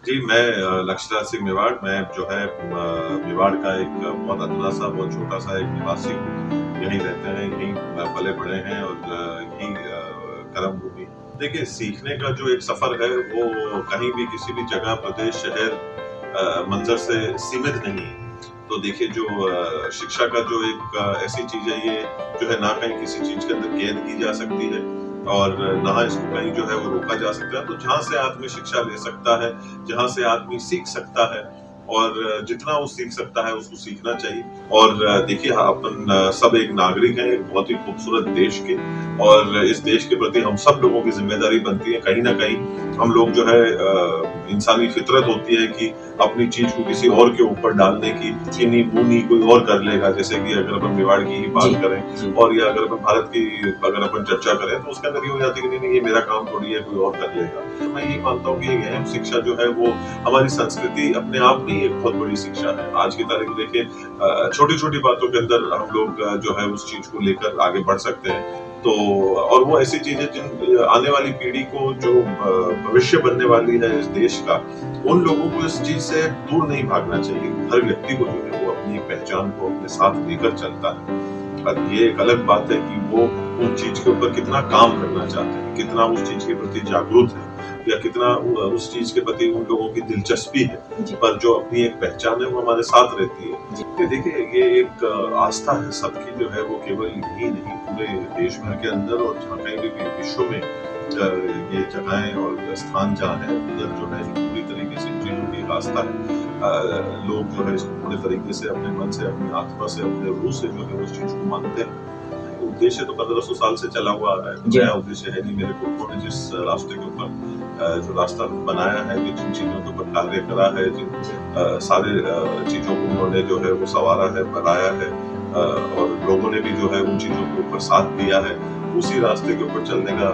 जी, मैं लक्षराज सिंह मेवाड़। मैं जो है मेवाड़ का एक बहुत अधूरा-सा, बहुत छोटा-सा एक निवासी हूँ। यहीं रहते हैं, यहीं पले-बढ़े हैं और यहीं कर्म भूमि। देखिए, सीखने का जो एक सफ़र है, वो कहीं भी, किसी भी जगह, प्रदेश, शहर, मंज़र से सीमित नहीं है। तो देखिए, जो शिक्षा का जो एक ऐसी चीज़ है, ये जो है ना कहीं किसी चीज़ के अंदर कैद की जा सकती है और ना इसको कहीं जो है वो रोका जा सकता है। तो जहाँ से आदमी शिक्षा ले सकता है, जहाँ से आदमी सीख सकता है और जितना वो सीख सकता है उसको सीखना चाहिए। और देखिए, अपन सब एक नागरिक हैं एक बहुत ही खूबसूरत देश के, और इस देश के प्रति हम सब लोगों की ज़िम्मेदारी बनती है। कहीं न कहीं हम लोग जो है इंसानी फितरत होती है कि अपनी चीज़ को किसी और के ऊपर डालने की, कि नहीं वो नहीं कोई और कर लेगा। जैसे कि अगर अपन मेवाड़ की ही जी, बात करें जी। और या अगर अपन भारत की अगर अपन चर्चा करें, तो उसके अंदर ये हो जाती है कि नहीं, नहीं ये मेरा काम थोड़ी है, कोई और कर लेगा। तो मैं यही मानता हूँ कि एक अहम शिक्षा जो है वो हमारी संस्कृति अपने आप में ही एक बहुत बड़ी शिक्षा है। आज की तारीख में देखिए, छोटी-छोटी बातों के अंदर हम लोग जो है उस चीज़ को लेकर आगे बढ़ सकते हैं। तो और वो ऐसी चीज़ है जिन आने वाली पीढ़ी को, जो भविष्य बनने वाली है इस देश का, उन लोगों को इस चीज़ से दूर नहीं भागना चाहिए। हर व्यक्ति को जो है वो अपनी एक पहचान को अपने साथ लेकर चलता है। अब ये एक अलग बात है कि वो उस चीज़ के ऊपर कितना काम करना चाहते हैं, कितना उस चीज़ के प्रति जागरूक है, या कितना उस चीज़ के प्रति उन लोगों की दिलचस्पी है। जी, पर जो अपनी एक पहचान है वो हमारे साथ रहती है। जी। ये देखिए, ये एक आस्था है सबकी, जो है वो केवल यही नहीं, पूरे देश भर के अंदर और जहाँ कहीं भी विश्व में ये जगहें और स्थान जहाँ है, उधर जो है पूरी तरीके से इन चीज़ों की एक आस्था है। लोग जो है इसको पूरे तरीके से अपने मन से, अपनी आत्मा से, अपने रूह से जो है उस चीज़ को मानते हैं। उद्देश्य तो 1500 साल से चला हुआ आ रहा है, जी। नया उद्देश्य है नहीं। मेरे पुरखों ने जिस रास्ते के ऊपर जो रास्ता बनाया है, जो जिन चीज़ों के ऊपर कार्य करा है, जिन सारे चीज़ों को उन्होंने जो है वो सँवारा है, बनाया है, और लोगों ने भी जो है उन चीज़ों के ऊपर साथ दिया है, उसी रास्ते के ऊपर चलने का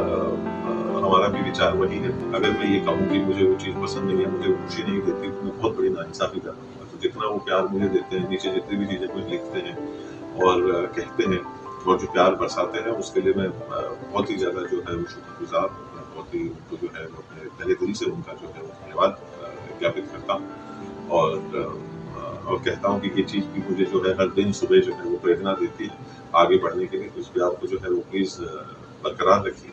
हमारा भी विचार वही है। अगर मैं ये कहूँ कि मुझे वो चीज़ पसंद नहीं है, मुझे वो खुशी नहीं देती, तो मैं बहुत बड़ी नाइंसाफ़ी कर रहा हूँ। तो जितना वो प्यार मुझे देते हैं, नीचे जितनी भी चीज़ें कुछ लिखते हैं और कहते हैं और जो प्यार बरसाते हैं, उसके लिए मैं बहुत ही ज़्यादा जो है वो शुक्रगुज़ार हूँ। मैं बहुत ही उनको जो है वो अपने तहे दिल से उनका जो है वो धन्यवाद ज्ञापित करता हूँ। और कहता हूँ कि ये चीज़ भी मुझे जो है हर दिन सुबह जो है वो प्रेरणा देती है आगे बढ़ने के लिए। तो इस प्यार को जो है वो प्लीज़ बरकरार रखिए।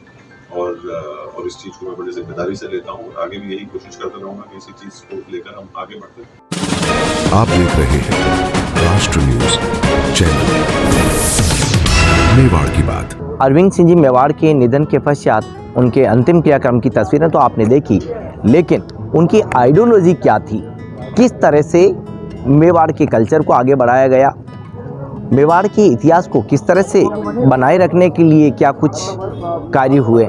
और इस चीज़ को मैं बड़ी ज़िम्मेदारी से लेता हूँ और आगे भी यही कोशिश करता रहूँगा कि इसी चीज़ को लेकर हम आगे बढ़ते रहें। आप देख रहे हैं राष्ट्र न्यूज चैनल, मेवाड़ की बात। अरविंद सिंह जी मेवाड़ के निधन के पश्चात उनके अंतिम क्रियाक्रम की तस्वीरें तो आपने देखी, लेकिन उनकी आइडियोलॉजी क्या थी, किस तरह से मेवाड़ के कल्चर को आगे बढ़ाया गया, मेवाड़ के इतिहास को किस तरह से बनाए रखने के लिए क्या कुछ कार्य हुए,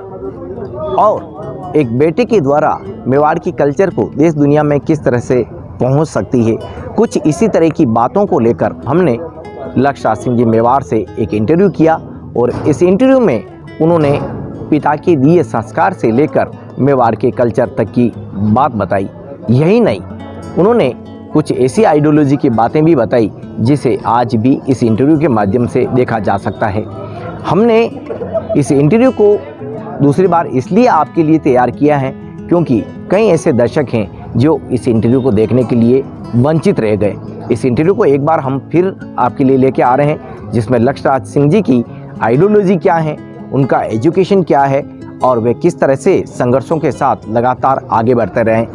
और एक बेटे के द्वारा मेवाड़ की कल्चर को देश दुनिया में किस तरह से पहुंच सकती है, कुछ इसी तरह की बातों को लेकर हमने लक्षराज सिंह जी मेवाड़ से एक इंटरव्यू किया। और इस इंटरव्यू में उन्होंने पिता के दिए संस्कार से लेकर मेवाड़ के कल्चर तक की बात बताई। यही नहीं, उन्होंने कुछ ऐसी आइडियोलॉजी की बातें भी बताई जिसे आज भी इस इंटरव्यू के माध्यम से देखा जा सकता है। हमने इस इंटरव्यू को दूसरी बार इसलिए आपके लिए तैयार किया है क्योंकि कई ऐसे दर्शक हैं जो इस इंटरव्यू को देखने के लिए वंचित रह गए। इस इंटरव्यू को एक बार हम फिर आपके लिए लेके आ रहे हैं, जिसमें लक्षराज सिंह जी की आइडियोलॉजी क्या है, उनका एजुकेशन क्या है और वे किस तरह से संघर्षों के साथ लगातार आगे बढ़ते रहे।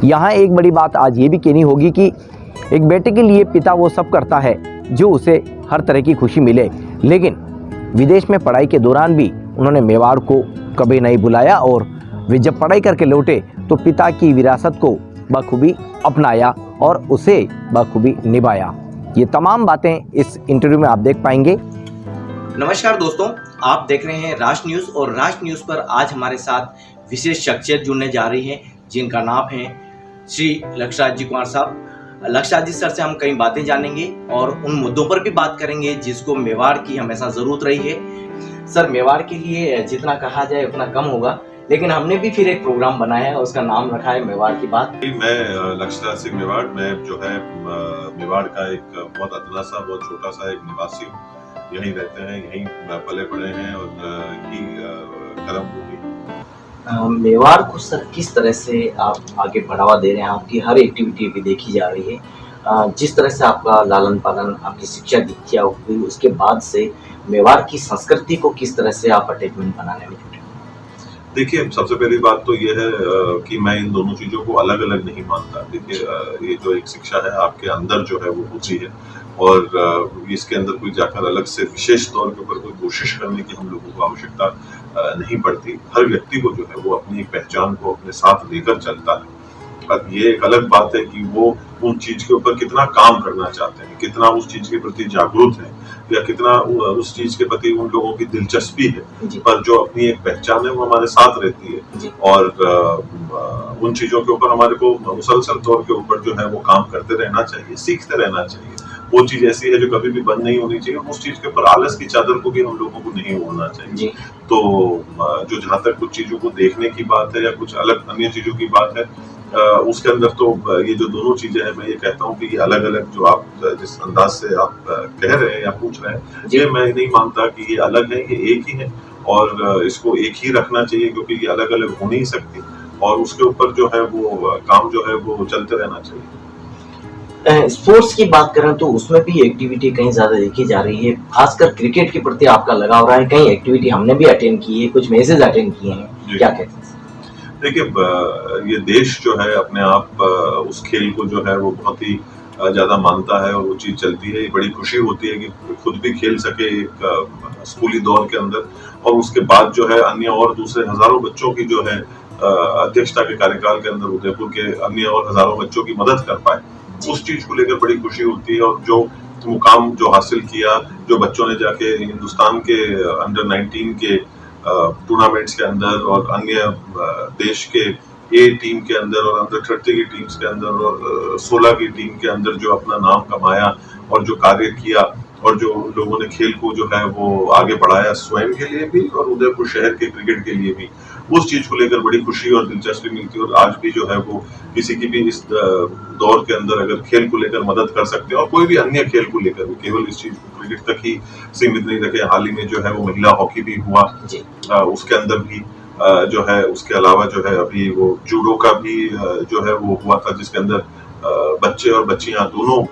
यहाँ एक बड़ी बात आज ये भी कहनी होगी कि एक बेटे के लिए पिता वो सब करता है जो उसे हर तरह की खुशी मिले, लेकिन विदेश में पढ़ाई के दौरान भी उन्होंने मेवाड़ को कभी नहीं बुलाया और वे जब पढ़ाई करके लौटे तो पिता की विरासत को बखूबी अपनाया और उसे बखूबी निभाया। ये तमाम बातें इस इंटरव्यू में आप देख पाएंगे। नमस्कार दोस्तों, आप देख रहे हैं राष्ट्र न्यूज़ और राष्ट्र न्यूज़ पर आज हमारे साथ विशेष शख्सियत जुड़ने जा रही हैं जिनका नाम है श्री लक्षराज जी कुमार साहब। लक्षराज जी सर से हम कई बातें जानेंगे और उन मुद्दों पर भी बात करेंगे जिसको मेवाड़ की हमेशा ज़रूरत रही है। सर, मेवाड़ के लिए जितना कहा जाए उतना कम होगा, लेकिन हमने भी फिर एक प्रोग्राम बनाया है, उसका नाम रखा है मेवाड़ की बात। मैं लक्षराज सिंह मेवाड़। मैं जो है मेवाड़ का एक बहुत अधूरा-सा, बहुत छोटा-सा एक निवासी हूँ। यहीं रहते हैं, यहीं पले-बढ़े हैं और यहीं कर्म भूमि। मेवाड़ को सर किस तरह से आप आगे बढ़ावा दे रहे हैं? आपकी हर एक्टिविटी भी देखी जा रही है। जिस तरह से आपका लालन-पालन, आपकी शिक्षा दीक्षा हुई, उसके बाद से मेवाड़ की संस्कृति को किस तरह से आप अटैचमेंट बनाने में जुटे? देखिए, सबसे पहली बात तो ये है कि मैं इन दोनों चीज़ों को अलग-अलग नहीं मानता। देखिए ये जो एक शिक्षा है आपके अंदर जो है वो होती है और इसके अंदर कोई जाकर अलग से विशेष तौर के ऊपर कोई कोशिश करने की हम लोगों को आवश्यकता नहीं पड़ती। हर व्यक्ति को जो है वो अपनी एक पहचान को अपने साथ लेकर चलता है। अब ये एक अलग बात है कि वो उन चीज़ के ऊपर कितना काम करना चाहते हैं, कितना उस चीज़ के प्रति जागरूक हैं या कितना उस चीज़ के प्रति उन लोगों की दिलचस्पी है। जी, पर जो अपनी एक पहचान है वो हमारे साथ रहती है जी, और उन चीज़ों के ऊपर हमारे को मुसलसल तौर के ऊपर जो है वो काम करते रहना चाहिए, सीखते रहना चाहिए। वो चीज़ ऐसी है जो कभी भी बंद नहीं होनी चाहिए और उस चीज़ के ऊपर आलस की चादर को भी हम लोगों को नहीं ओढ़ना चाहिए। जी, तो जो जहाँ तक कुछ चीज़ों को देखने की बात है या कुछ अलग अन्य चीज़ों की बात है उसके अंदर तो ये जो दोनों चीज़ें हैं मैं ये कहता हूँ कि ये अलग-अलग जो आप जिस अंदाज से आप कह रहे हैं या पूछ रहे हैं, जी। ये मैं नहीं मानता कि ये अलग है, ये एक ही है और इसको एक ही रखना चाहिए क्योंकि ये अलग-अलग हो नहीं सकती और उसके ऊपर जो है वो काम जो है वो चलते रहना चाहिए। स्पोर्ट्स की बात करें तो उसमें भी एक्टिविटी कहीं ज़्यादा देखी जा रही है। खासकर क्रिकेट के प्रति आपका लगाव रहा है। कई एक्टिविटी हमने भी अटेंड की है, कुछ मैचेज़ अटेंड किए हैं। जी। क्या कहते हैं? देखिए ये देश जो है अपने आप उस खेल को जो है वो बहुत ही ज़्यादा मानता है और वो चीज़ चलती है। ये बड़ी खुशी होती है कि खुद भी खेल सके एक स्कूली दौर के अंदर और उसके बाद जो है अन्य और दूसरे हज़ारों बच्चों की जो है अध्यक्षता के कार्यकाल के अंदर उदयपुर के अन्य और हज़ारों बच्चों की मदद कर पाए। उस चीज़ को लेकर बड़ी खुशी होती है और जो मुकाम जो हासिल किया, जो बच्चों ने जाके हिंदुस्तान के अंडर 19 के टूर्नामेंट्स के अंदर और अन्य देश के ए टीम के अंदर और अंडर 30 की टीम्स के अंदर और 16 की टीम के अंदर जो अपना नाम कमाया और जो कार्य किया और जो लोगों ने खेल को जो है वो आगे बढ़ाया स्वयं के लिए भी और उदयपुर शहर के क्रिकेट के लिए भी उस चीज को लेकर बड़ी खुशी और दिलचस्पी मिलती है और आज भी जो है वो किसी की भी इस दौर के अंदर अगर खेल को लेकर मदद कर सकते हैं और कोई भी अन्य खेल को लेकर भी केवल इस चीज को क्रिकेट तक ही सीमित नहीं रखे। हाल ही में जो है वो महिला हॉकी भी हुआ जी, उसके अंदर भी जो है उसके अलावा जो है अभी वो जूडो का भी जो है वो हुआ था जिसके अंदर बच्चे और बच्चियां दोनों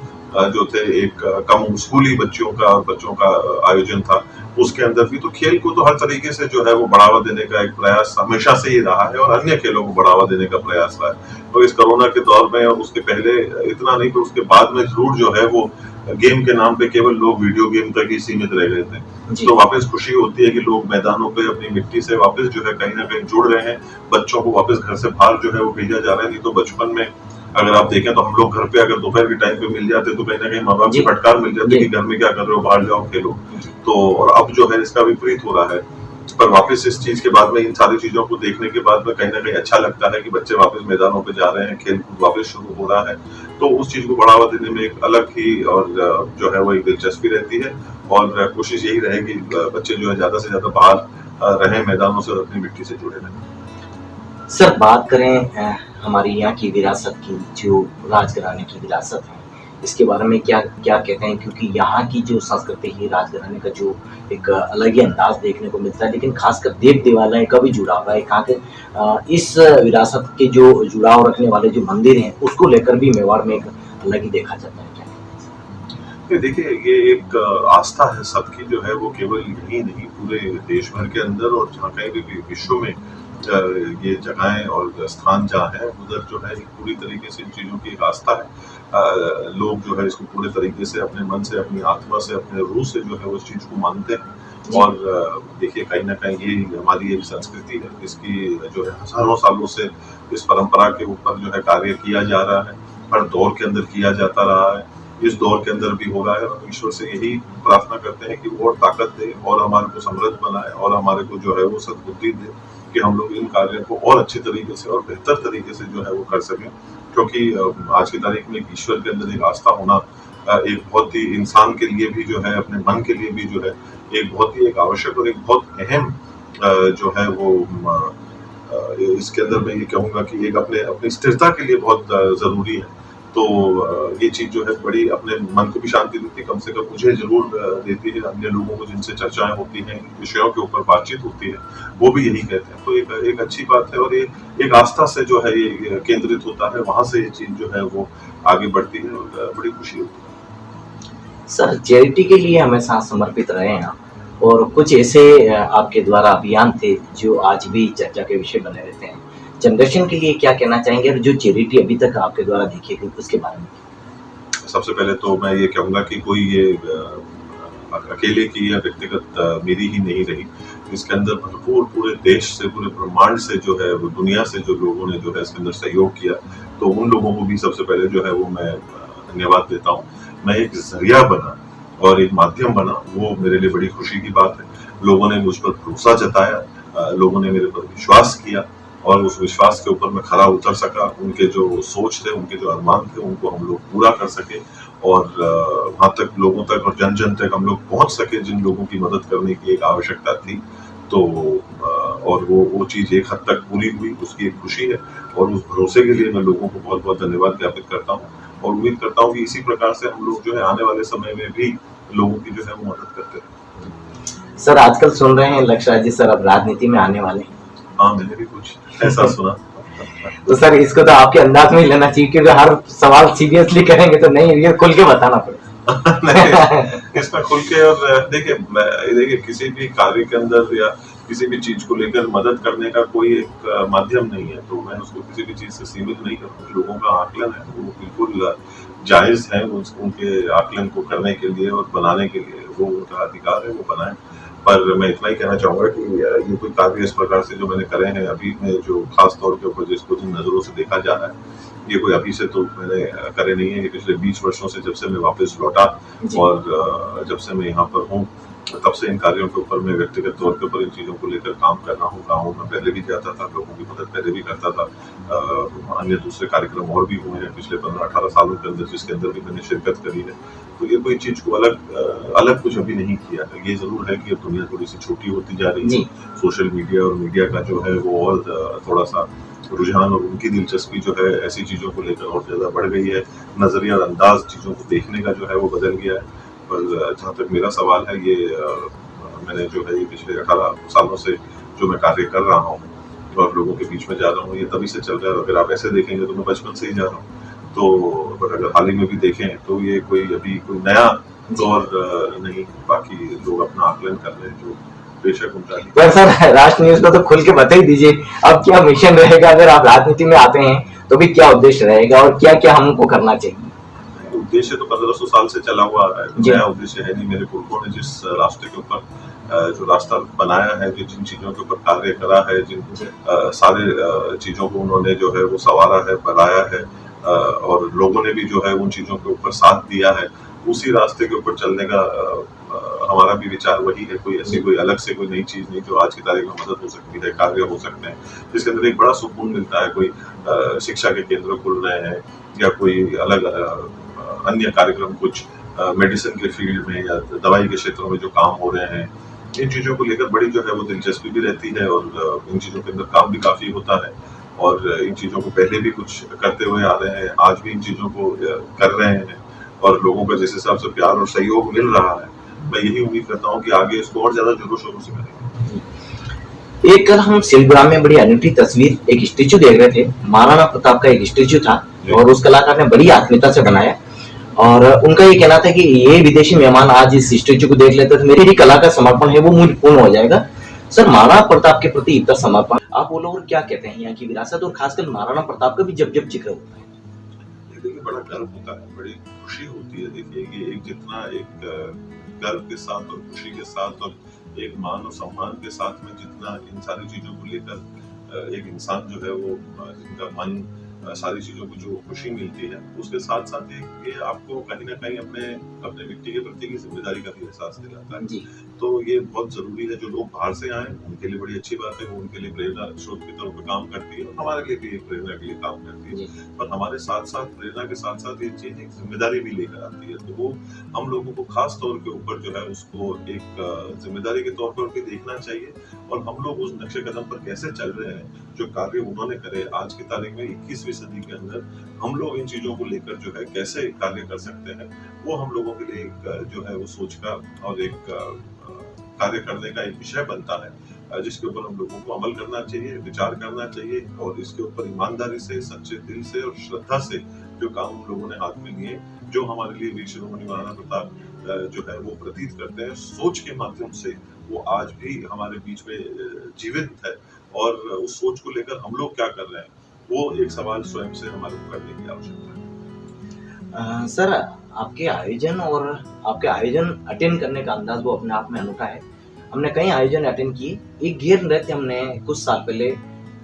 जो थे एक कम स्कूली बच्चियों का और बच्चों का आयोजन था उसके अंदर भी। तो खेल को तो हर तरीके से जो है वो बढ़ावा देने का एक प्रयास हमेशा से ही रहा है और अन्य खेलों को बढ़ावा देने का प्रयास रहा है। तो इस कोरोना के दौर में और उसके पहले इतना नहीं, तो उसके बाद में जरूर जो है वो गेम के नाम पे केवल लोग वीडियो गेम तक ही सीमित रह गए थे। जी, तो वापस खुशी होती है कि लोग मैदानों पे अपनी मिट्टी से वापस जो है कहीं ना कहीं जुड़ रहे हैं। बच्चों को वापस घर से बाहर जो है वो भेजा जा रहा है। नहीं तो बचपन में अगर आप देखें तो हम लोग घर पे अगर दोपहर के टाइम पे मिल जाते तो कहीं ना कहीं माँ बाप की जी, फटकार मिल जाती जी। कि घर में क्या कर रहे हो, बाहर जाओ खेलो। तो और अब जो है इसका विपरीत हो रहा है। पर वापस इस चीज के बाद में इन सारी चीजों को देखने के बाद में कहीं ना कहीं अच्छा लगता है कि बच्चे वापस मैदानों पे जा रहे हैं, खेल कूद वापस शुरू हो रहा है। तो उस चीज को बढ़ावा देने में एक अलग ही और जो है वो एक दिलचस्पी रहती है और कोशिश यही रहेगी बच्चे जो है ज्यादा से ज्यादा बाहर रहें मैदानों से और अपनी मिट्टी से जुड़े रहें। सर बात करें हमारी यहाँ की विरासत की, जो राजघराने की विरासत है, इसके बारे में क्या क्या कहते हैं? क्योंकि यहाँ की जो संस्कृति है, राजघराने का जो एक अलग ही अंदाज देखने को मिलता है, लेकिन खासकर देव देवालय का भी जुड़ाव है। यहाँ के इस विरासत के जो जुड़ाव रखने वाले जो मंदिर हैं, उसको लेकर भी मेवाड़ में एक अलग ही देखा जाता है। क्या? ये देखिए ये एक आस्था है सबकी जो है वो केवल यही नहीं पूरे देश भर के अंदर और जहाँ कहीं भी विश्व में ये जगहें और स्थान जहाँ है उधर जो है एक पूरी तरीके से इन चीज़ों की एक आस्था है। लोग जो है इसको पूरे तरीके से अपने मन से, अपनी आत्मा से, अपने रूह से जो है उस चीज़ को मानते हैं। और देखिए कहीं ना कहीं ये हमारी एक संस्कृति है, इसकी जो है हजारों सालों से इस परंपरा के ऊपर जो है कार्य किया जा रहा है, हर दौर के अंदर किया जाता रहा है, इस दौर के अंदर भी हो रहा है। और ईश्वर से यही प्रार्थना करते हैं कि वो और ताकत दे और हमारे को समृद्ध बनाए और हमारे को जो है वो सद्बुद्धि दे कि हम लोग इन कार्यों को और अच्छे तरीके से और बेहतर तरीके से जो है वो कर सकें। क्योंकि आज की तारीख में ईश्वर के अंदर एक आस्था होना एक बहुत ही इंसान के लिए भी जो है, अपने मन के लिए भी जो है एक बहुत ही एक आवश्यक और एक बहुत अहम जो है वो इसके अंदर मैं ये कहूँगा कि एक अपने अपनी स्थिरता के लिए बहुत ज़रूरी है। तो ये चीज़ जो है बड़ी अपने मन को भी शांति देती है, कम से कम मुझे ज़रूर देती है। अन्य लोगों को जिनसे चर्चाएँ होती हैं, विषयों के ऊपर बातचीत होती है, वो भी यही कहते हैं। तो एक अच्छी बात है और ये एक आस्था से जो है ये केंद्रित होता है, वहाँ से ये चीज़ जो है वो आगे बढ़ती है और बड़ी खुशी होती है। सर, चैरिटी के लिए हमेशा समर्पित रहे हैं आप और कुछ ऐसे आपके द्वारा अभियान थे जो आज भी चर्चा के विषय बने रहते हैं। जनरेशन के लिए क्या कहना चाहेंगे और जो चैरिटी अभी तक आपके द्वारा देखी गई उसके बारे में? सबसे पहले तो मैं ये कहूँगा कि कोई ये अकेले की या व्यक्तिगत मेरी ही नहीं रही। इसके अंदर भरपूर पूरे देश से, पूरे ब्रह्मांड से जो है, वो दुनिया से जो लोगों ने जो है इसके अंदर सहयोग किया, तो उन लोगों को भी सबसे पहले जो है वो मैं धन्यवाद देता हूँ। मैं एक ज़रिया बना और एक माध्यम बना, वो मेरे लिए बड़ी खुशी की बात है। लोगों ने मुझ पर भरोसा जताया, लोगों ने मेरे पर विश्वास किया और उस विश्वास के ऊपर मैं खरा उतर सका। उनके जो सोच थे, उनके जो अरमान थे, उनको हम लोग पूरा कर सके और वहाँ तक लोगों तक और जन-जन तक हम लोग पहुँच सके जिन लोगों की मदद करने की एक आवश्यकता थी। तो और वो चीज़ एक हद तक पूरी हुई, उसकी एक खुशी है और उस भरोसे के लिए मैं लोगों को बहुत-बहुत धन्यवाद ज्ञापित करता हूँ और उम्मीद करता हूँ कि इसी प्रकार से हम लोग जो है आने वाले समय में भी लोगों की जो है वो मदद करते रहें। सर, आजकल सुन रहे हैं लक्षराज जी सर अब राजनीति में आने वाले हैं। हाँ, मैंने भी कुछ ऐसा सुना। तो सर इसको तो आपके अंदाज में ही लेना चाहिए क्योंकि हर सवाल सीरियसली करेंगे तो नहीं, ये खुल के बताना पड़ेगा। नहीं, इसमें खुल के और देखिए किसी भी कार्य के अंदर या किसी भी चीज को लेकर मदद करने का कोई एक माध्यम नहीं है, तो मैं उसको किसी भी चीज से सीमित नहीं करूँगा। लोगों का आकलन है, वो बिल्कुल जायज है, उनके आकलन को करने के लिए और बनाने के लिए वो उनका अधिकार है, वो बनाए। पर मैं इतना ही कहना चाहूँगा कि ये कोई कार्य इस प्रकार से जो मैंने करे हैं अभी में, जो खास तौर के ऊपर जिसको जिन नज़रों से देखा जा रहा है, ये कोई अभी से तो मैंने करे नहीं है। ये पिछले 20 वर्षों से जब से मैं वापस लौटा और जब से मैं यहाँ पर हूँ, तब से इन कार्यों के ऊपर मैं व्यक्तिगत तौर के ऊपर इन चीज़ों को लेकर काम कर रहा हूँ। गाँव में पहले भी जाता था, लोगों की मदद पहले भी करता था। अन्य दूसरे कार्यक्रम और भी हुए हैं पिछले 15-18 सालों के अंदर, जिसके अंदर भी मैंने शिरकत करी है। तो ये कोई चीज़ को अलग कुछ अभी नहीं किया है। ये ज़रूर है कि अब दुनिया थोड़ी सी छोटी होती जा रही है। सोशल मीडिया और मीडिया का जो है वो और थोड़ा सा रुझान और उनकी दिलचस्पी जो है ऐसी चीज़ों को लेकर और ज़्यादा बढ़ गई है। नज़रिया और अंदाज चीज़ों को देखने का जो है वो बदल गया है। पर जहाँ तक मेरा सवाल है, ये मैंने जो है ये पिछले 18 सालों से जो मैं कार्य कर रहा हूँ और लोगों के बीच में जा रहा हूँ, ये तभी से चल रहा है। अगर आप ऐसे देखेंगे तो मैं बचपन से ही जा रहा हूँ। तो पर अगर हाल ही में भी देखें तो ये अभी कोई नया दौर नहीं, बाकी लोग अपना आकलन कर रहे हैं जो बेशक उनका। पर सर राष्ट्र न्यूज को तो खुल के बता ही दीजिए, अब क्या मिशन रहेगा अगर आप राजनीति में आते हैं तो भी क्या उद्देश्य रहेगा और क्या क्या हमको करना चाहिए? उद्देश्य तो 1500 साल से चला हुआ आ रहा है, नया उद्देश्य है नहीं। मेरे पुरखों ने जिस रास्ते के ऊपर जो रास्ता बनाया है, जो जिन चीज़ों के ऊपर कार्य करा है, जिन सारे चीज़ों को उन्होंने जो है वो संवारा है, बनाया है और लोगों ने भी जो है उन चीज़ों के ऊपर साथ दिया है, उसी रास्ते के ऊपर चलने का हमारा भी विचार वही है। कोई ऐसी कोई अलग से कोई नई चीज़ नहीं जो आज की तारीख में मदद हो सकती है, कार्य हो सकते हैं जिसके अंदर एक बड़ा सुकून मिलता है। कोई शिक्षा के केंद्र खुल रहे हैं या कोई अलग अन्य कार्यक्रम, कुछ मेडिसिन के फील्ड में या दवाई के क्षेत्रों में जो काम हो रहे हैं, इन चीज़ों को लेकर बड़ी जो है वो दिलचस्पी भी रहती है और इन चीज़ों के अंदर काम भी काफ़ी होता है और इन चीज़ों को पहले भी कुछ करते हुए आ रहे हैं, आज भी इन चीज़ों को कर रहे हैं और लोगों का जिस हिसाब से प्यार और सहयोग मिल रहा है, मैं यही उम्मीद करता हूँ कि आगे इसको और ज़्यादा जोरों शोरों से करेंगे। एक कल हम सिलग्राम में बड़ी अनूठी तस्वीर, एक स्टेचू देख रहे थे। महाराणा प्रताप का एक स्टेचू था और उस कलाकार ने बड़ी आत्मीयता से बनाया और उनका ये कहना था कि ये विदेशी मेहमान आज इस स्टेचू को देख लेते तो मेरी कला का समर्पण है वो मूल्य पूर्ण हो जाएगा। सर, महाराणा प्रताप के प्रति इतना समर्पण आप बोलो और क्या कहते हैं यहाँ की विरासत और खासकर महाराणा प्रताप का भी जब जब जिक्र होता है? देखिए, बड़ा गर्व होता है, बड़ी खुशी होती है। देखिए कि एक जितना एक गर्व के साथ और खुशी के साथ और एक मान और सम्मान के साथ में जितना इन सारी चीज़ों को लेकर एक इंसान जो है वो जिनका मन सारी चीज़ों को जो खुशी मिलती है, उसके साथ साथ ये आपको कहीं ना कहीं अपने व्यक्ति के प्रति की जिम्मेदारी का भी एहसास दिलाता है। तो ये बहुत ज़रूरी है। जो लोग बाहर से आए उनके लिए बड़ी अच्छी बात है, वो उनके लिए प्रेरणा स्रोत की तरह काम करती है और हमारे लिए भी एक प्रेरणा के लिए काम करती है। पर हमारे साथ साथ प्रेरणा के साथ साथ ये चीज एक जिम्मेदारी भी लेकर आती है। तो वो हम लोगों को खास तौर के ऊपर जो है उसको एक जिम्मेदारी के तौर पर भी देखना चाहिए, और हम लोग उस नक्शे कदम पर कैसे चल रहे हैं, जो कार्य उन्होंने करे आज की तारीख में 21वीं सदी के अंदर हम लोग इन चीजों को लेकर जो है कैसे कार्य कर सकते हैं, वो हम लोगों के लिए एक जो है वो सोच का और एक कार्य करने का एक विषय बनता है, जिसके ऊपर हम लोगों को अमल करना चाहिए, विचार करना चाहिए, और इसके ऊपर ईमानदारी से, सच्चे दिल से और श्रद्धा से जो काम हम लोगों ने हाथ में लिए, जो हमारे लिए वीर शिरोमणि महाराणा प्रताप जो है वो प्रतीत करते हैं सोच के माध्यम से, वो आज भी हमारे बीच में जीवित है। और उस सोच को लेकर हम लोग क्या कर रहे हैं, वो एक सवाल स्वयं से हमारे को करने की आवश्यकता है। सर, आपके आयोजन और आपके आयोजन अटेंड करने का अंदाज वो अपने आप में अनूठा है। हमने कई आयोजन अटेंड किए। एक गीर नृत्य हमने कुछ साल पहले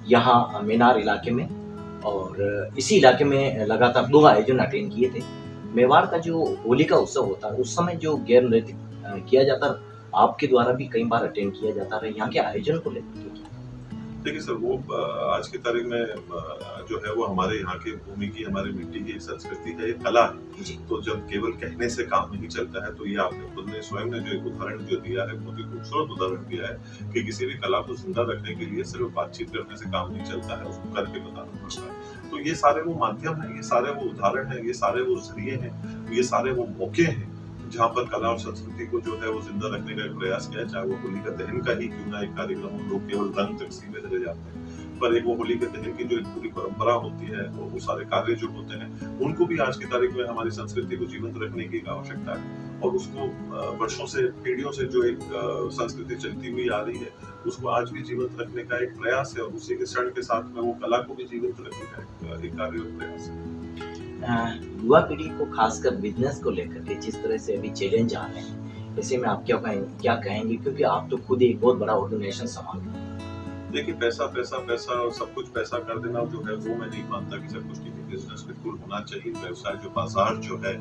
यहाँ मेनार इलाके में और इसी इलाके में लगातार 2 आयोजन अटेंड किए थे। मेवाड़ का जो होली का उत्सव होता है उस समय जो गैर नृत्य किया जाता, आपके द्वारा भी कई बार अटेंड किया जाता है, यहाँ के आयोजन को लेकर। देखिए सर, वो आज की तारीख में जो है वो हमारे यहाँ की भूमि की, हमारी मिट्टी की एक संस्कृति है, एक कला है। तो जब केवल कहने से काम नहीं चलता है, तो ये आपने खुद ने स्वयं ने जो एक उदाहरण जो दिया है, बहुत ही खूबसूरत उदाहरण दिया है कि किसी भी कला को जिंदा रखने के लिए सिर्फ बातचीत करने से काम नहीं चलता है, उसको करके बताना पड़ता है। तो ये सारे वो माध्यम है, ये सारे वो उदाहरण है, ये सारे वो जरिए हैं, ये सारे वो मौके हैं जहाँ पर कला और संस्कृति को जो है वो जिंदा रखने का एक प्रयास किया है। चाहे वो होली का दहन का ही क्यों ना एक कार्यक्रम हो, लोग केवल रंग तक सीमित रह जाते हैं, पर एक वो होली के दहन की जो एक पूरी परंपरा होती है, और वो सारे कार्य जो होते हैं उनको भी आज की तारीख में हमारी संस्कृति को जीवंत रखने की आवश्यकता है। और उसको वर्षों से, पीढ़ियों से जो एक संस्कृति चलती हुई आ रही है, उसको आज भी जीवंत रखने का एक प्रयास है, और उसी के क्षण के साथ में वो कला को भी जीवंत रखने का एक कार्य और प्रयास है। युवा पीढ़ी को खासकर बिजनेस को लेकर के जिस तरह से अभी चैलेंज आ रहे हैं, ऐसे में आप क्या कहेंगे, क्योंकि आप तो खुद एक बहुत बड़ा ऑर्गेनाइजेशन संभाल रहे हैं। देखिए, पैसा पैसा पैसा और सब कुछ पैसा कर देना जो है वो मैं नहीं मानता कि सब कुछ नहीं। बिजनेस बिल्कुल होना चाहिए, व्यवसाय जो बाजार जो है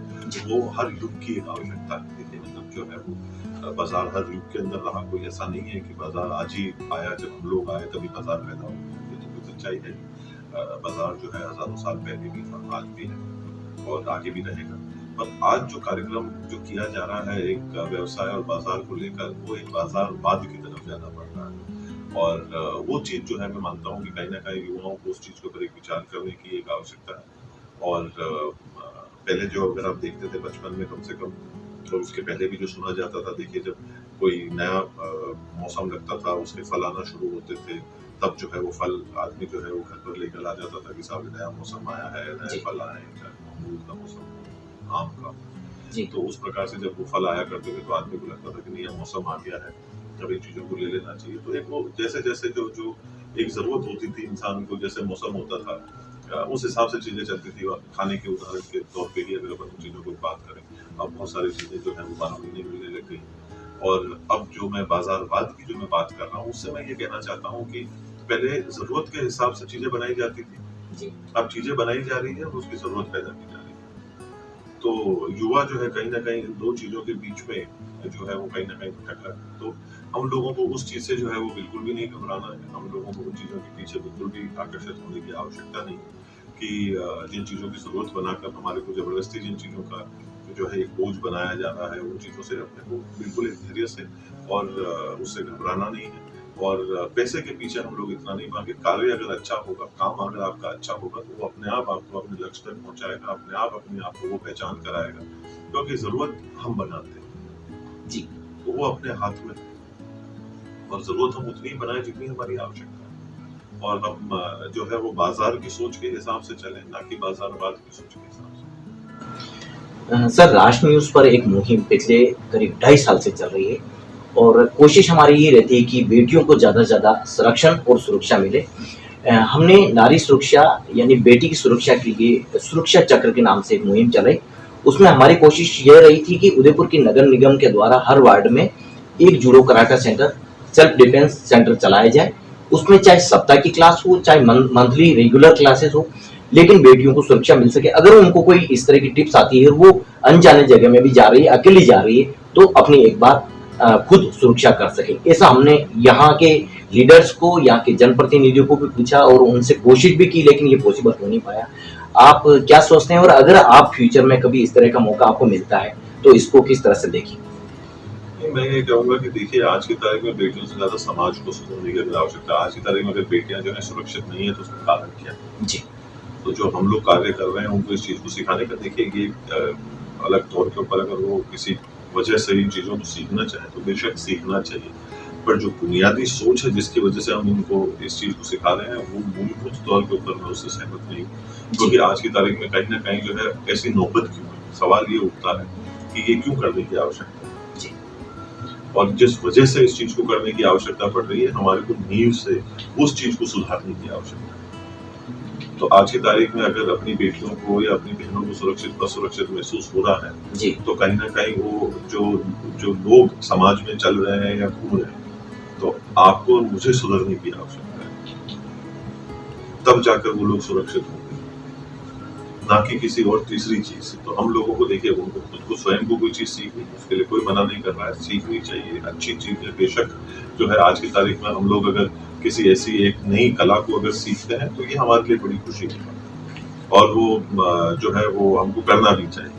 वो हर युग की एक आवश्यकता है। देखिए, मतलब जो है वो बाजार हर युग के अंदर रहा, कोई ऐसा नहीं है कि बाजार आज ही आया, जब हम लोग आए तभी बाजार पैदा हो, ये तो कोई सच्चाई है। बाजार जो है हजारों साल पहले भी था, आज भी है और आगे भी रहेगा। पर आज जो कार्यक्रम जो किया जा रहा है एक व्यवसाय और बाजार को लेकर, वो एक बाजारवाद की तरफ ज्यादा बढ़ रहा है, और वो चीज जो है मैं मानता हूँ कि कहीं ना कहीं युवाओं को उस चीज के ऊपर एक विचार करने की एक आवश्यकता है। और पहले जो अगर आप देखते थे बचपन में, कम से कम तो उसके पहले भी जो सुना जाता था, देखिए जब कोई नया मौसम लगता था, उसके फल आना शुरू होते थे, तब जो है वो फल आदमी जो है वो घर पर लेकर आ जाता था कि साहब नया मौसम आया है, नए फल आए हैं, चाहे अमरूद का मौसम, आम का। तो उस प्रकार से जब वो फल आया करते थे तो आदमी को लगता था कि नया मौसम आ गया है, अब इन चीजों को ले लेना चाहिए। तो एक वो जैसे जैसे जो एक जरूरत होती थी इंसान को, जैसे मौसम होता था उस हिसाब से चीजें चलती थी। खाने के उदाहरण के तौर पे ही अगर अपन चीजों को बात करें, अब बहुत सारी चीजें जो है वो 12 महीने मिलने लग गई। और अब जो मैं बाजारवाद की जो मैं बात कर रहा हूँ, उससे मैं ये कहना चाहता हूँ कि पहले जरूरत के हिसाब से चीजें बनाई जाती थी, अब चीजें बनाई जा रही है और उसकी जरूरत पैदा की जा रही है। तो युवा जो है कहीं ना कहीं इन दो चीजों के बीच में जो है वो कहीं ना कहीं भटक रहा है। तो हम लोगों को उस चीज से जो है वो बिल्कुल भी नहीं घबराना है, हम लोगों को उन चीजों के पीछे बिल्कुल भी आकर्षित होने की आवश्यकता नहीं कि जिन चीजों की जरूरत बनाकर हमारे को जबरदस्ती जिन चीजों का जो है एक बोझ बनाया जा रहा है, उन चीजों से अपने को बिल्कुल एक धैर्य से और उससे घबराना नहीं है। और पैसे के पीछे हम लोग इतना नहीं भागे। कार्य अगर अच्छा होगा, काम अगर आपका अच्छा होगा, तो वो अपने आप आपको अपने लक्ष्य तक पहुंचाएगा, अपने आप को वो पहचान कराएगा, क्योंकि जरूरत हम बनाते हैं जी, तो वो अपने हाथ में, और जरूरत हम उतनी बनाए जितनी हमारी आवश्यकता है। और हम जो है वो बाजार की सोच के हिसाब से चलें, ना कि बाजारवाद की सोच के हिसाब से। सर, राष्ट्र न्यूज पर एक मुहिम पिछले करीब 2.5 साल से चल रही है, और कोशिश हमारी ये रहती है कि बेटियों को ज़्यादा से ज़्यादा संरक्षण और सुरक्षा मिले। हमने नारी सुरक्षा यानी बेटी की सुरक्षा के लिए सुरक्षा चक्र के नाम से एक मुहिम चलाई। उसमें हमारी कोशिश ये रही थी कि उदयपुर की नगर निगम के द्वारा हर वार्ड में एक judo karate centre, self defence centre चलाया जाए। उसमें चाहे सप्ताह की क्लास हो, चाहे मंथली रेगुलर क्लासेस हो, लेकिन बेटियों को सुरक्षा मिल सके। अगर उनको कोई इस तरह की टिप्स आती है, वो अनजाने जगह में भी जा रही है, अकेली जा रही है, तो अपनी एक बार खुद सुरक्षा कर सके। ऐसा हमने यहाँ के लीडर्स को, यहाँ के जनप्रतिनिधियों को भी पूछा और उनसे कोशिश भी की, लेकिन ये पॉसिबल हो नहीं पाया। आप क्या सोचते हैं, और अगर आप फ्यूचर में कभी इस तरह का मौका आपको मिलता है तो इसको किस तरह से देखें? मैं ये कहूँगा कि देखिए, आज की तारीख में बेटियों से ज़्यादा समाज को सुधारने की अगर आवश्यकता है। आज की तारीख में अगर बेटियाँ जो है सुरक्षित नहीं है तो उसका कारण क्या है? जी, तो जो हम लोग कार्य कर रहे हैं उनको इस चीज़ को सिखाने का, देखिए ये अलग तौर के ऊपर अगर वो किसी वजह से इन चीज़ों को सीखना चाहे तो बेशक सीखना चाहिए। पर जो बुनियादी सोच है जिसकी वजह से हम उनको इस चीज़ को सिखा रहे हैं, वो मूलभूत तौर के ऊपर मैं उससे सहमत नहीं हूँ। क्योंकि आज की तारीख में कहीं न कहीं जो है ऐसी नौबत क्यों है? सवाल ये उठता है कि ये क्यों करने की आवश्यकता है? जी, और जिस वजह से इस चीज़ को करने की आवश्यकता पड़ रही है, हमारे को नींव से उस चीज़ को सुधारने की आवश्यकता है। तो आज की तारीख में अगर अपनी बेटियों को या अपनी बहनों को सुरक्षित असुरक्षित महसूस हो रहा है, जी, तो कहीं न कहीं वो जो जो लोग समाज में चल रहे हैं या घूम रहे हैं, तो आपको और मुझे सुधरने की आवश्यकता है। तब जाकर वो लोग सुरक्षित होंगे, ना कि किसी और तीसरी चीज़ से। तो हम लोगों को देखिए, उनको खुद को स्वयं को कोई चीज़ सीखनी, उसके लिए कोई मना नहीं कर रहा है, सीखनी चाहिए, अच्छी चीज़ है। बेशक जो है आज की तारीख में हम लोग अगर किसी ऐसी एक नई कला को अगर सीखते हैं, तो ये हमारे लिए बड़ी खुशी की बात है। और वो जो है वो हमको करना भी चाहिए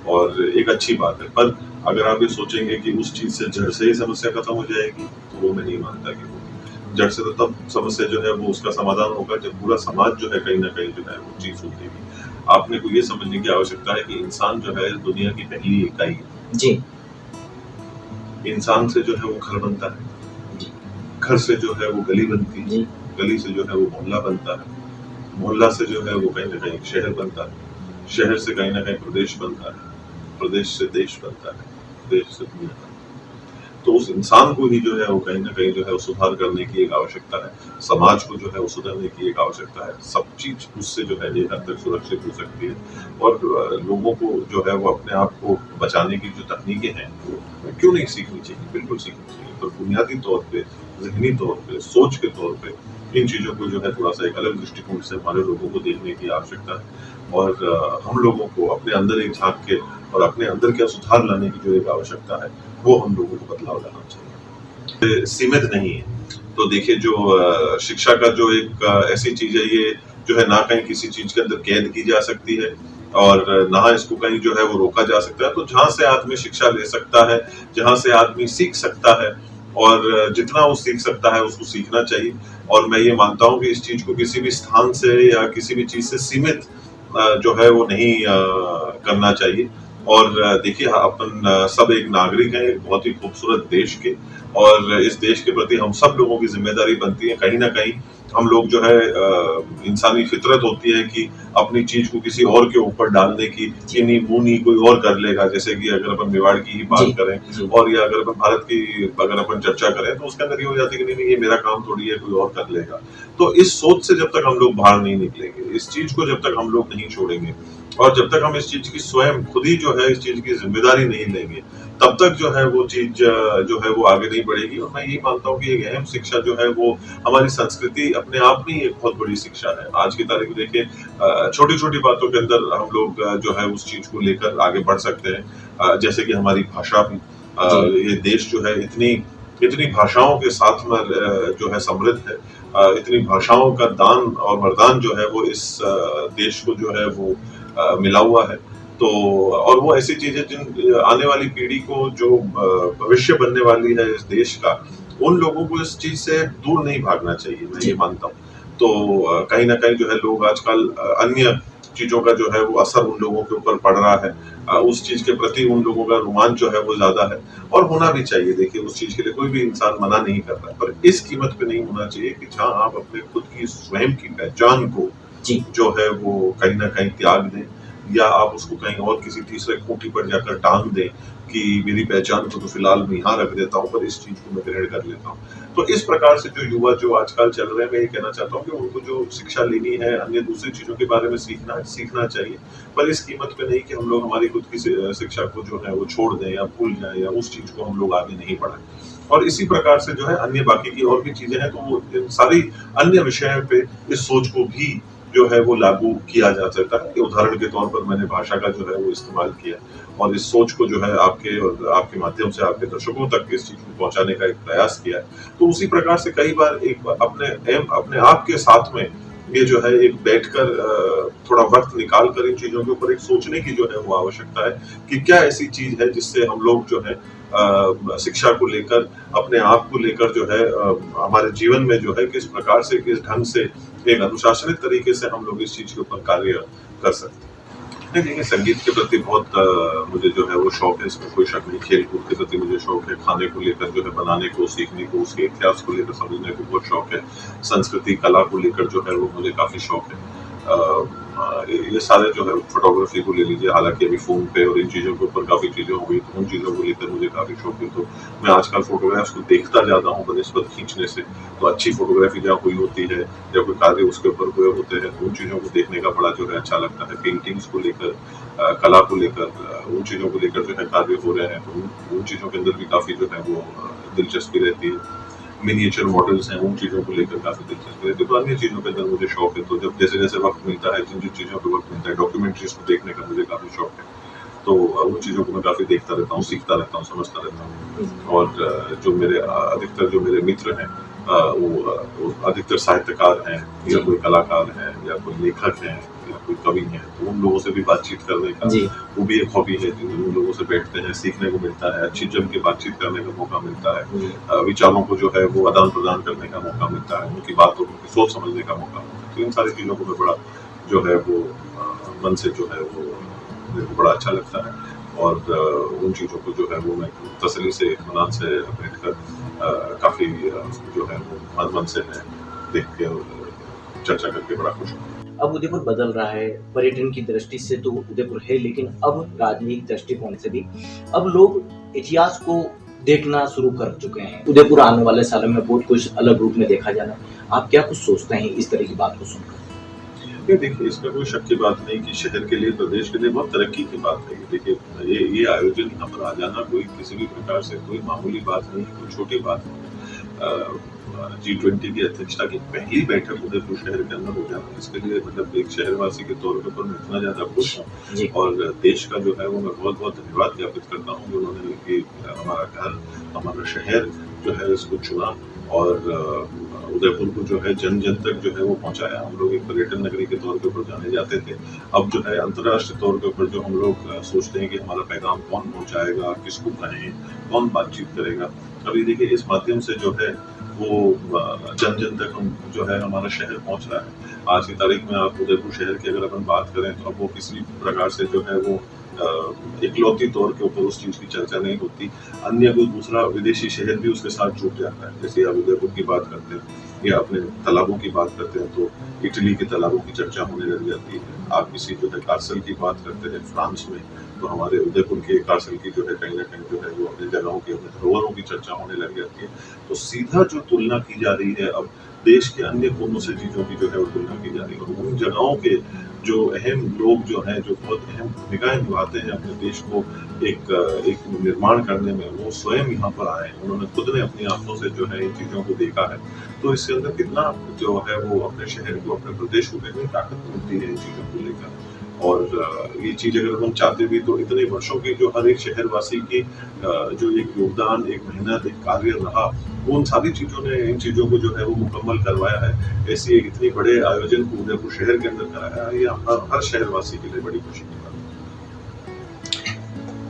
और एक अच्छी बात है। पर अगर आप ये सोचेंगे कि उस चीज़ से जड़ से ही समस्या खत्म हो जाएगी, तो वो मैं नहीं मानता कि होगी। जड़ से तो तब समस्या जो है वो उसका समाधान होगा जब पूरा समाज जो है कहीं न कहीं जो है वो चीज़ सुधरेगी। आपने को ये समझने की आवश्यकता है कि इंसान जो है इस दुनिया की पहली इकाई है। जी, इंसान से जो है वो घर बनता है, जी, घर से जो है वो गली बनती है, जी, गली से जो है वो मोहल्ला बनता है, मोहल्ला से जो है वो कहीं न कहीं शहर बनता है, शहर से कहीं न कहीं प्रदेश बनता है, प्रदेश से देश बनता है, देश से दुनिया बनता है। तो उस इंसान को ही जो है वो कहीं न कहीं जो है वो सुधार करने की एक आवश्यकता है। समाज को जो है वो सुधारने की एक आवश्यकता है। सब चीज़ उससे जो है एक हद तक सुरक्षित हो सकती है और लोगों को जो है वो अपने आप को बचाने की जो तकनीकें हैं, वो क्यों नहीं सीखनी चाहिए? बिल्कुल सीखनी चाहिए। पर बुनियादी तौर पे, ज़हनी तौर पे, सोच के तौर पे इन चीज़ों को जो है थोड़ा-सा एक अलग दृष्टिकोण से हमारे लोगों को देखने की आवश्यकता है और हम लोगों को अपने अंदर एक झाँक के और अपने अंदर क्या सुधार लाने की जो एक आवश्यकता है, वो हम लोगों को बदलाव लाना चाहिए। सीमित नहीं है। तो देखिए, जो शिक्षा का जो एक ऐसी चीज़ है, ये जो है ना कहीं किसी चीज़ के अंदर कैद की जा सकती है और ना इसको कहीं जो है वो रोका जा सकता है। तो जहाँ से आदमी शिक्षा ले सकता है, जहाँ से आदमी सीख सकता है और जितना वो सीख सकता है उसको सीखना चाहिए। और मैं ये मानता हूँ कि इस चीज़ को किसी भी स्थान से या किसी भी चीज़ से सीमित जो है वो नहीं करना चाहिए। और देखिए, अपन सब एक नागरिक हैं एक बहुत ही खूबसूरत देश के और इस देश के प्रति हम सब लोगों की ज़िम्मेदारी बनती है। कहीं न कहीं हम लोग जो है इंसानी फितरत होती है कि अपनी चीज़ को किसी और के ऊपर डालने की, कि नहीं मुँह नहीं कोई और कर लेगा। जैसे कि अगर अपन मेवाड़ की ही जी, बात करें जी, और या अगर अपन भारत की अगर अपन चर्चा करें, तो उसके अंदर ये हो जाती है कि नहीं-नहीं ये मेरा काम थोड़ी है, कोई और कर लेगा। तो इस सोच से जब तक हम लोग बाहर नहीं निकलेंगे, इस चीज़ को जब तक हम लोग नहीं छोड़ेंगे और जब तक हम इस चीज़ की स्वयं खुद ही जो है इस चीज़ की ज़िम्मेदारी नहीं लेंगे, तब तक जो है वो चीज़ जो है वो आगे नहीं बढ़ेगी। और मैं यही मानता हूँ कि एक अहम शिक्षा जो है वो हमारी संस्कृति अपने आप में ही एक बहुत बड़ी शिक्षा है। आज की तारीख में देखिए, छोटी-छोटी बातों के अंदर हम लोग जो है उस चीज़ को लेकर आगे बढ़ सकते हैं। जैसे कि हमारी भाषा भी, जी, ये देश जो है इतनी इतनी भाषाओं के साथ में जो है समृद्ध है। इतनी भाषाओं का दान और वरदान जो है वो इस देश को जो है वो मिला हुआ है। तो और वो ऐसी चीज़ें जिन आने वाली पीढ़ी को जो भविष्य बनने वाली है इस देश का, उन लोगों को इस चीज़ से दूर नहीं भागना चाहिए, मैं जी, ये मानता हूँ। तो कहीं न कहीं जो है लोग आजकल अन्य चीज़ों का जो है वो असर उन लोगों के ऊपर पड़ रहा है। उस चीज़ के प्रति उन लोगों का रोमांच जो है वो ज़्यादा है और होना भी चाहिए। देखिए, उस चीज़ के लिए कोई भी इंसान मना नहीं कर रहा है, पर इस कीमत पे नहीं होना चाहिए कि जहाँ आप अपने खुद की स्वयं की पहचान को जी, जो है वो कहीं न कहीं त्याग दें या आप उसको कहीं और किसी तीसरे खूंटी पर जाकर टाँग दें कि मेरी पहचान को तो फिलहाल मैं यहाँ रख देता हूँ, पर इस चीज़ को मैं ग्रहण कर लेता हूँ। तो इस प्रकार से जो युवा जो आजकल चल रहे हैं, मैं ये कहना चाहता हूँ कि उनको जो शिक्षा लेनी है, अन्य दूसरी चीज़ों के बारे में सीखना चाहिए। पर इस कीमत पे नहीं कि हम लोग हमारी खुद की शिक्षा को जो है वो छोड़ दें या भूल जाएँ या उस चीज़ को हम लोग आगे नहीं बढ़ाएँ। और इसी प्रकार से जो है अन्य बाकी की और भी चीज़ें हैं, तो वो इन सारी अन्य विषयों पे इस सोच को भी जो है वो लागू किया जा सकता है। उदाहरण के तौर पर मैंने भाषा का जो है वो इस्तेमाल किया और इस सोच को जो है आपके और आपके माध्यम से आपके दर्शकों तक इस चीज़ को पहुँचाने का एक प्रयास किया है। तो उसी प्रकार से कई बार एक बार अपने आप के साथ में ये जो है एक बैठकर थोड़ा वक्त निकाल कर इन चीजों के ऊपर एक सोचने की जो है वो आवश्यकता है कि क्या ऐसी चीज है जिससे हम लोग जो है शिक्षा को लेकर, अपने आप को लेकर जो है हमारे जीवन में जो है किस प्रकार से, किस ढंग से, एक अनुशासनित तरीके से हम लोग इस चीज के ऊपर कार्य कर सकते हैं। देखिए, संगीत के प्रति बहुत मुझे जो है वो शौक है, इसमें कोई शक नहीं। खेल कूद के प्रति मुझे शौक है, खाने को लेकर जो है, बनाने को, सीखने को, उसके इतिहास को लेकर समझने को बहुत शौक है, संस्कृति कला को लेकर जो है वो मुझे काफी शौक है। ये सारे जो है, फोटोग्राफी को ले लीजिए, हालांकि अभी फोन पे और इन चीजों के ऊपर काफी चीजें हो गई, तो उन चीजों को लेकर मुझे काफी शौक है। तो मैं आजकल फोटोग्राफ्स को देखता जाता हूँ बनिस्बत खींचने से। तो अच्छी फोटोग्राफी जहाँ हुई होती है या कोई कार्य उसके ऊपर हुए होते हैं, तो उन चीजों को देखने का बड़ा जो है अच्छा लगता है। पेंटिंग्स को लेकर, कला को लेकर, उन चीजों को लेकर जो है कार्य हो रहे हैं, तो उन चीजों के अंदर भी काफी जो है वो दिलचस्पी रहती है। मिनिएचर मॉडल्स हैं, उन चीजों को लेकर काफी दिलचस्पी रहती है। तो अन्य चीजों के अंदर मुझे शौक है। तो जब जैसे जैसे वक्त मिलता है, जिन जिन चीजों पे वक्त मिलता है, डॉक्यूमेंट्रीज को देखने का मुझे काफी शौक है। तो उन चीजों को मैं काफी देखता रहता हूँ, सीखता रहता हूँ, समझता रहता हूँ। और जो मेरे अधिकतर जो मेरे मित्र हैं, वो अधिकतर साहित्यकार हैं, या कोई कलाकार हैं, या कोई लेखक हैं, या कोई कवि हैं, तो उन लोगों से भी बातचीत करने का वो भी एक हॉबी है। उन लोगों से बैठते हैं, सीखने को मिलता है, अच्छी जम के बातचीत करने का मौका मिलता है, विचारों को जो है वो आदान प्रदान करने का मौका मिलता है, उनकी बातों की सोच समझने का मौका मिलता है। तो इन सारी चीजों को मैं बड़ा जो है वो मन से जो है वो मेरे को बड़ा अच्छा लगता है। और उन चीज़ों को जो है वो मैं तसल्ली से, इत्मीनान से बैठकर काफ़ी जो है वो मन से मैं देख के और चर्चा करके बड़ा खुश हूँ। अब उदयपुर बदल रहा है, पर्यटन की दृष्टि से तो उदयपुर है, लेकिन अब राजनीतिक दृष्टिकोण से भी अब लोग इतिहास को देखना शुरू कर चुके हैं। उदयपुर आने वाले सालों में बहुत कुछ अलग रूप में देखा जाना। आप क्या कुछ सोचते हैं इस तरह की बात को सुनकर? ये देखिए, इसमें कोई शक की बात नहीं कि शहर के लिए, प्रदेश के लिए बहुत तरक्की की बात है। देखिए, ये आयोजन यहाँ पर आ जाना कोई किसी भी प्रकार से कोई मामूली बात नहीं, कोई छोटी बात नहीं। G20 की अध्यक्षता की पहली बैठक उदयपुर शहर के अंदर हो जाना, इसके लिए मतलब एक शहरवासी के तौर पर मैं इतना ज्यादा खुश हूँ। और देश का जो है वो मैं बहुत बहुत धन्यवाद ज्ञापित करता हूँ कि उन्होंने हमारा घर, हमारा शहर जो है इसको चुना और उदयपुर को जो है जन जन तक जो है वो पहुंचाया। हम लोग एक पर्यटन नगरी के तौर के ऊपर जाने जाते थे, अब जो है अंतर्राष्ट्रीय तौर के ऊपर जो हम लोग सोचते हैं कि हमारा पैगाम कौन पहुंचाएगा, किसको कहें, कौन बातचीत करेगा। अभी देखिए, इस माध्यम से जो है वो जन जन तक हम जो है हमारा शहर पहुंच रहा है। आज की तारीख में आप उदयपुर शहर की अगर अपन बात करें तो अब वो किसी प्रकार से जो है वो इकलौती तौर के ऊपर उस चीज की चर्चा नहीं होती। अन्य कोई दूसरा विदेशी शहर भी उसके साथ जुड़ जाता है। जैसे आप उदयपुर की बात करते हैं या अपने तालाबों की बात करते हैं तो इटली के तालाबों की चर्चा होने लग जाती है। आप किसी जो है कार्सल की बात करते हैं फ्रांस में, तो हमारे उदयपुर के कार्सल की जो है कहीं ना कहीं जो है वो अपनी जगहों की, अपने धरोहरों की चर्चा होने लग जाती है। तो सीधा जो तुलना की जा रही है अब देश के अन्य कोनों से चीजों की जो है वो तुलना की जा रही है। और उन जगहों के जो अहम लोग जो हैं, जो बहुत अहम भूमिकाएं निभाते हैं अपने देश को एक निर्माण करने में, वो स्वयं यहाँ पर आए, उन्होंने खुद ने अपनी आंखों से जो है इन चीजों को देखा है। तो इसके अंदर कितना जो है वो अपने शहर को, अपने प्रदेश को कितनी ताकत मिलती है इन चीजों को लेकर। और ये चीज अगर हम चाहते भी तो इतने वर्षों की जो हर एक शहरवासी की जो एक योगदान, एक मेहनत, एक कार्य रहा, उन सारी चीजों ने इन चीजों को जो है वो मुकम्मल करवाया है। ऐसी एक इतनी बड़े आयोजन को उदयपुर शहर के अंदर कराया है, ये हर शहरवासी के लिए बड़ी खुशी की बात है।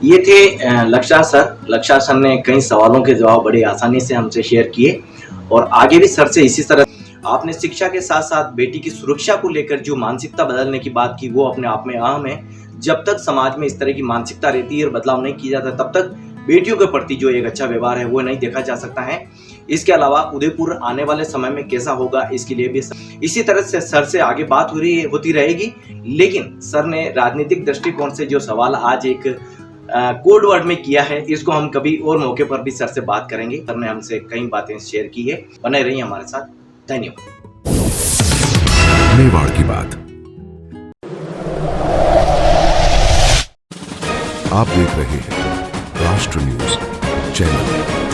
ये थे लक्षा सर। लक्षा सर ने कई सवालों के जवाब बड़ी आसानी से हमसे शेयर किए और आगे भी सर से इसी तरह। आपने शिक्षा के साथ साथ बेटी की सुरक्षा को लेकर जो मानसिकता बदलने की बात की, वो अपने आप में अहम है। जब तक समाज में इस तरह की मानसिकता रहती है और बदलाव नहीं किया जाता, तब तक बेटियों के प्रति जो एक अच्छा व्यवहार है वो नहीं देखा जा सकता है। इसके अलावा उदयपुर आने वाले समय में कैसा होगा, इसके लिए भी इसी तरह से सर से आगे बात होती रहेगी। लेकिन सर ने राजनीतिक दृष्टिकोण से जो सवाल आज एक कोड वर्ड में किया है, इसको हम कभी और मौके पर भी सर से बात करेंगे। सर ने हमसे कई बातें शेयर की है। बने रहिए हमारे साथ। धन्यवाद। मेवाड़ की बात। आप देख रहे हैं राष्ट्र न्यूज चैनल।